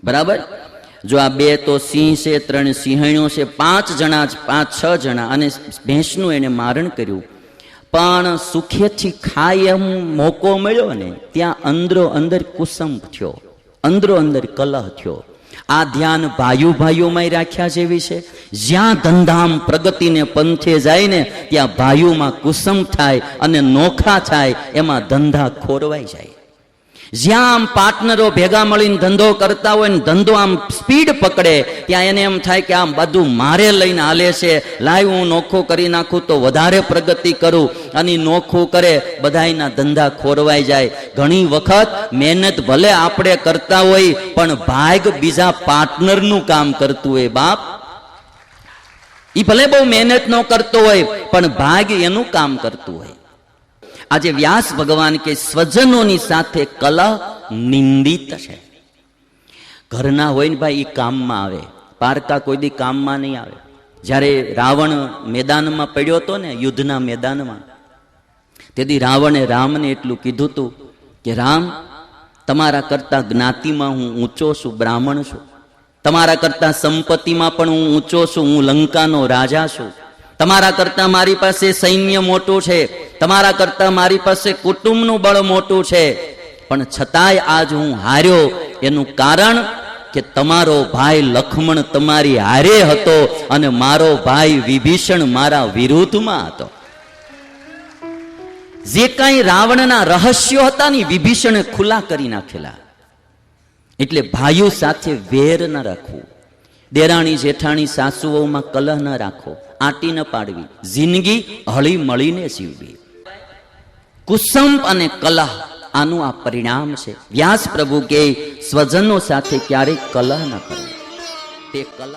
બરાબર. જો આ બે તો સિંહ છે, 3 સિંહણીઓ છે, 5 જણા, 5-6 જણા, અને ભેંસનું એને મારણ કર્યું. પણ સુખેથી ખાય એમ મોકો મળ્યો ને ત્યાં અંદરો અંદર કુસંપ થયો, અંદરો અંદર કલહ થયો. આ ધ્યાન ભાઈઓમાં રાખ્યા જેવી છે. જ્યાં ધંધામ પ્રગતિને પંથે જાય ને ત્યાં ભાઈઓમાં કુસંપ થાય અને નોખા થાય, એમાં ધંધા ખોરવાઈ જાય. જ્યાં આમ પાર્ટનરો ભેગા મળીને ધંધો કરતા હોય ને ધંધો આમ સ્પીડ પકડે, ત્યાં એને એમ થાય કે આમ બધું મારે લઈને હાલે છે, લાવ હું નોખો કરી નાખું તો વધારે પ્રગતિ કરું, અને નોખું કરે, બધાયના ધંધા ખોરવાઈ જાય. ઘણી વખત મહેનત ભલે આપણે કરતા હોય પણ ભાગ બીજા પાર્ટનરનું કામ કરતું હોય. બાપ ઈ ભલે બહુ મહેનત ન કરતો હોય પણ ભાગ એનું કામ કરતું હોય. આજે વ્યાસ ભગવાન કે સ્વજનોની સાથે કલહ નિંદિત છે. ઘરના હોય ને ભાઈ, એ કામમાં આવે, પારકા કોઈ દી કામમાં નહીં આવે. જ્યારે રાવણ મેદાનમાં પડ્યો હતો ને, યુદ્ધના મેદાનમાં, તેથી રાવણે રામને એટલું કીધું હતું કે રામ, તમારા કરતા જ્ઞાતિમાં હું ઊંચો છું, બ્રાહ્મણ છું. તમારા કરતા સંપત્તિમાં પણ હું ઊંચો છું, હું લંકાનો રાજા છું. તમારા કરતા મારી પાસે સૈન્ય મોટું છે, તમારા કરતા મારી પાસે કુટુંબનું બળ મોટું છે. પણ છતાંય આજ હું હાર્યો, એનું કારણ કે તમારો ભાઈ લક્ષ્મણ તમારી હારે હતો અને મારો ભાઈ વિભીષણ મારા વિરુદ્ધમાં હતો. જે કાંઈ રાવણના રહસ્યો હતા ને વિભીષણે ખુલ્લા કરી નાખેલા. એટલે ભાઈઓ સાથે વેર ન રાખવું, દેરાણી જેઠાણી સાસુઓમાં કલહ ન રાખવો, આંટી ન પાડવી, જિંદગી હળી મળીને જીવવી. કુસંપ અને કલહ આનું આ પરિણામ છે. વ્યાસ પ્રભુ કે સ્વજનો સાથે ક્યારેય કલહ ન કરવો. તે કલહ